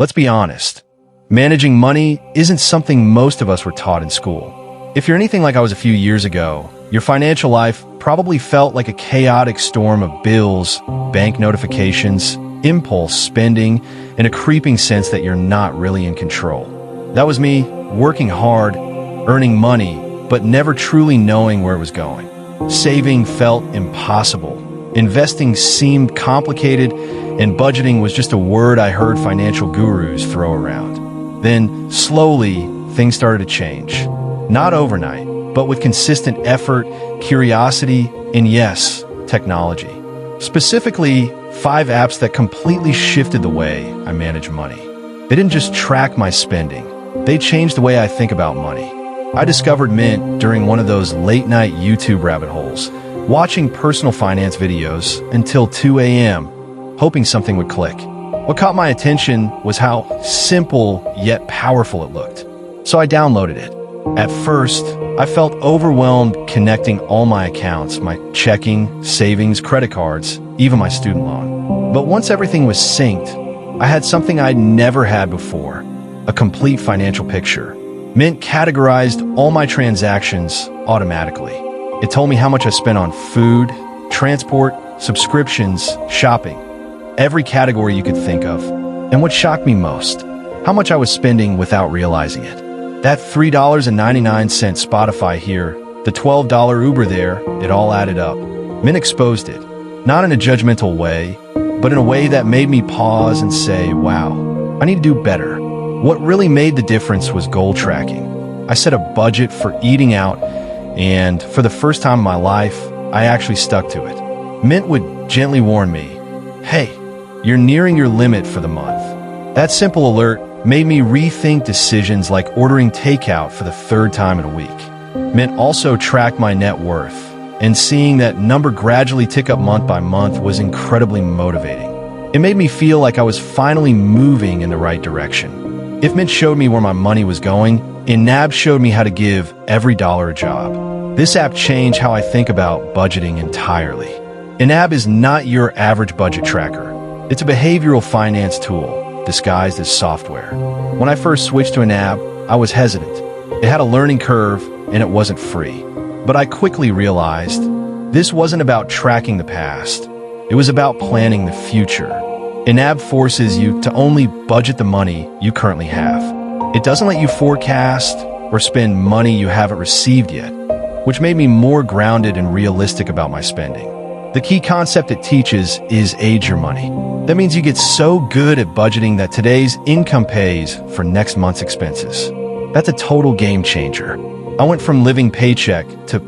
Let's be honest. Managing money isn't something most of us were taught in school. If you're anything like I was a few years ago, your financial life probably felt like a chaotic storm of bills, bank notifications, impulse spending, and a creeping sense that you're not really in control. That was me, working hard, earning money, but never truly knowing where it was going. Saving felt impossible. Investing seemed complicated, and budgeting was just a word I heard financial gurus throw around. Then, slowly, things started to change. Not overnight, but with consistent effort, curiosity, and yes, technology. Specifically, 5 apps that completely shifted the way I manage money. They didn't just track my spending. They changed the way I think about money. I discovered Mint during one of those late-night YouTube rabbit holes, watching personal finance videos until 2 a.m., hoping something would click. What caught my attention was how simple yet powerful it looked. So I downloaded it. At first, I felt overwhelmed connecting all my accounts, my checking, savings, credit cards, even my student loan. But once everything was synced, I had something I'd never had before, a complete financial picture. Mint categorized all my transactions automatically. It told me how much I spent on food, transport, subscriptions, shopping, every category you could think of. And what shocked me most, how much I was spending without realizing it. That $3.99 Spotify here, the $12 Uber there, it all added up. Mint exposed it, not in a judgmental way, but in a way that made me pause and say, wow, I need to do better. What really made the difference was goal tracking. I set a budget for eating out, and for the first time in my life, I actually stuck to it. Mint would gently warn me, hey, you're nearing your limit for the month. That simple alert made me rethink decisions like ordering takeout for the 3rd time in a week. Mint also tracked my net worth, and seeing that number gradually tick up month by month was incredibly motivating. It made me feel like I was finally moving in the right direction. If Mint showed me where my money was going, YNAB showed me how to give every dollar a job. This app changed how I think about budgeting entirely. YNAB is not your average budget tracker. It's a behavioral finance tool disguised as software. When I first switched to YNAB, I was hesitant. It had a learning curve, and it wasn't free. But I quickly realized this wasn't about tracking the past. It was about planning the future. YNAB forces you to only budget the money you currently have. It doesn't let you forecast or spend money you haven't received yet, which made me more grounded and realistic about my spending. The key concept it teaches is age your money. That means you get so good at budgeting that today's income pays for next month's expenses. That's a total game changer. I went from living paycheck to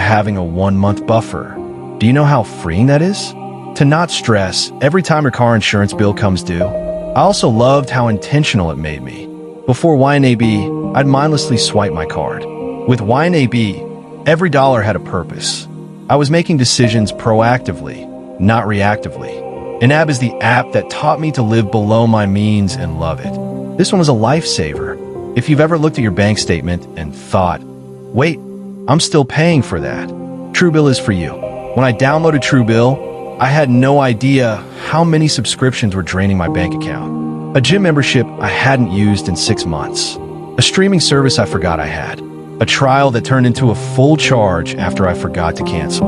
having a 1-month buffer. Do you know how freeing that is? To not stress every time your car insurance bill comes due. I also loved how intentional it made me. Before YNAB, I'd mindlessly swipe my card. With YNAB, every dollar had a purpose. I was making decisions proactively, not reactively. YNAB is the app that taught me to live below my means and love it. This one was a lifesaver. If you've ever looked at your bank statement and thought, wait, I'm still paying for that, Truebill is for you. When I downloaded Truebill, I had no idea how many subscriptions were draining my bank account. A gym membership I hadn't used in 6 months. A streaming service I forgot I had. A trial that turned into a full charge after I forgot to cancel.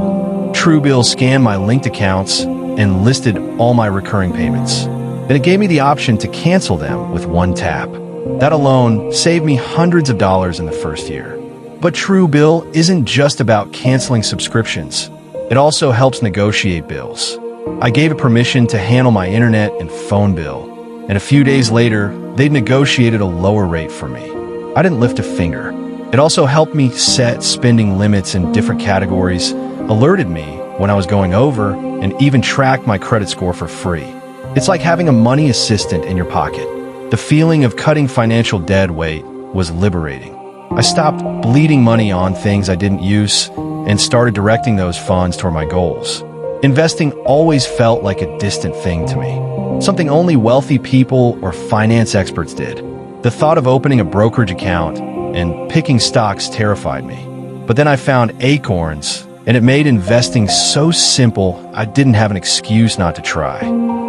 Truebill scanned my linked accounts and listed all my recurring payments. Then it gave me the option to cancel them with one tap. That alone saved me hundreds of dollars in the first year. But Truebill isn't just about canceling subscriptions. It also helps negotiate bills. I gave it permission to handle my internet and phone bill, and a few days later, they negotiated a lower rate for me. I didn't lift a finger. It also helped me set spending limits in different categories, alerted me when I was going over, and even tracked my credit score for free. It's like having a money assistant in your pocket. The feeling of cutting financial dead weight was liberating. I stopped bleeding money on things I didn't use and started directing those funds toward my goals. Investing always felt like a distant thing to me, something only wealthy people or finance experts did. The thought of opening a brokerage account and picking stocks terrified me. But then I found Acorns, and it made investing so simple I didn't have an excuse not to try.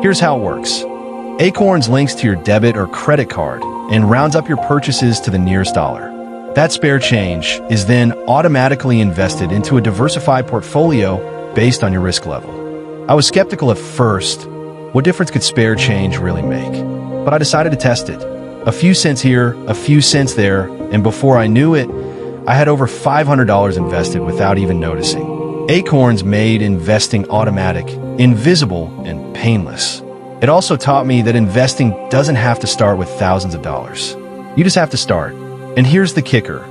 Here's how it works. Acorns links to your debit or credit card and rounds up your purchases to the nearest dollar. That spare change is then automatically invested into a diversified portfolio based on your risk level. I was skeptical at first. What difference could spare change really make? But I decided to test it. A few cents here, a few cents there, and before I knew it, I had over $500 invested without even noticing. Acorns made investing automatic, invisible, and painless. It also taught me that investing doesn't have to start with thousands of dollars. You just have to start. And here's the kicker.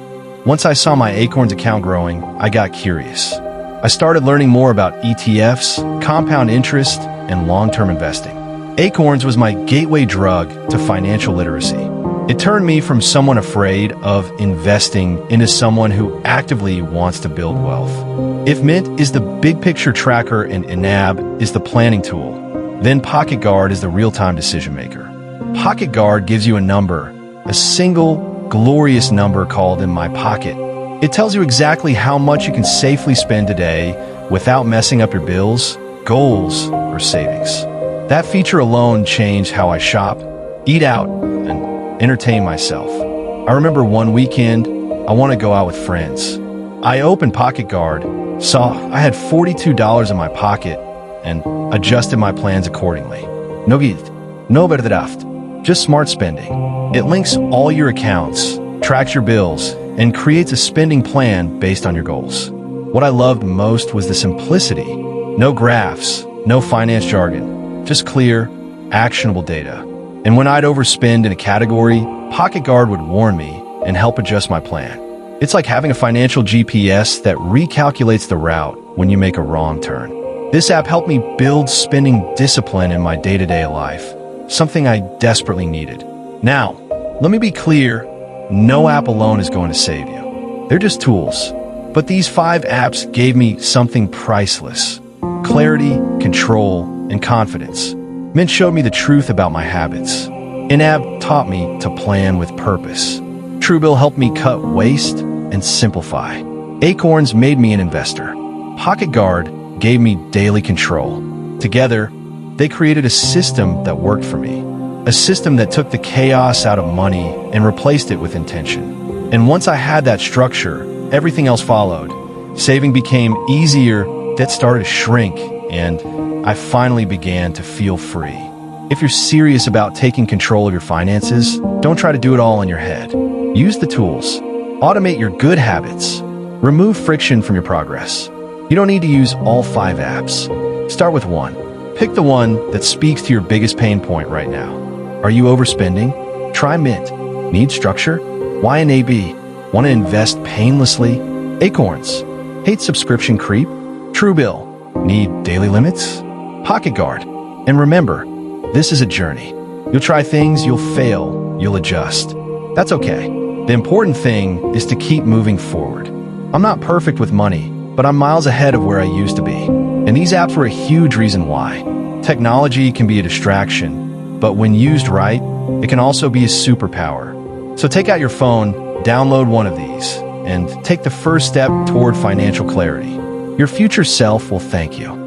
Once I saw my Acorns account growing, I got curious. I started learning more about ETFs, compound interest, and long-term investing. Acorns was my gateway drug to financial literacy. It turned me from someone afraid of investing into someone who actively wants to build wealth. If Mint is the big picture tracker and YNAB is the planning tool, then PocketGuard is the real-time decision maker. PocketGuard gives you a number, a single, glorious number called in my pocket. It tells you exactly how much you can safely spend today without messing up your bills, goals, or savings. That feature alone changed how I shop, eat out, and entertain myself. I remember one weekend, I want to go out with friends. I opened PocketGuard, saw I had $42 in my pocket, and adjusted my plans accordingly. No gift, no overdraft, just smart spending. It links all your accounts, tracks your bills, and creates a spending plan based on your goals. What I loved most was the simplicity. No graphs, no finance jargon, just clear, actionable data. And when I'd overspend in a category, PocketGuard would warn me and help adjust my plan. It's like having a financial GPS that recalculates the route when you make a wrong turn. This app helped me build spending discipline in my day-to-day life, something I desperately needed. Now, let me be clear, no app alone is going to save you. They're just tools. But these 5 apps gave me something priceless: clarity, control, and confidence. Mint showed me the truth about my habits. YNAB taught me to plan with purpose. Truebill helped me cut waste and simplify. Acorns made me an investor. PocketGuard gave me daily control. Together, they created a system that worked for me. A system that took the chaos out of money and replaced it with intention. And once I had that structure, everything else followed. Saving became easier, debt started to shrink, and I finally began to feel free. If you're serious about taking control of your finances, don't try to do it all in your head. Use the tools. Automate your good habits. Remove friction from your progress. You don't need to use all 5 apps. Start with one. Pick the one that speaks to your biggest pain point right now. Are you overspending? Try Mint. Need structure? YNAB. Want to invest painlessly? Acorns. Hate subscription creep? Truebill. Need daily limits? PocketGuard. And remember, this is a journey. You'll try things, you'll fail, you'll adjust. That's okay. The important thing is to keep moving forward. I'm not perfect with money, but I'm miles ahead of where I used to be. And these apps were a huge reason why. Technology can be a distraction, but when used right, it can also be a superpower. So take out your phone, download one of these, and take the first step toward financial clarity. Your future self will thank you.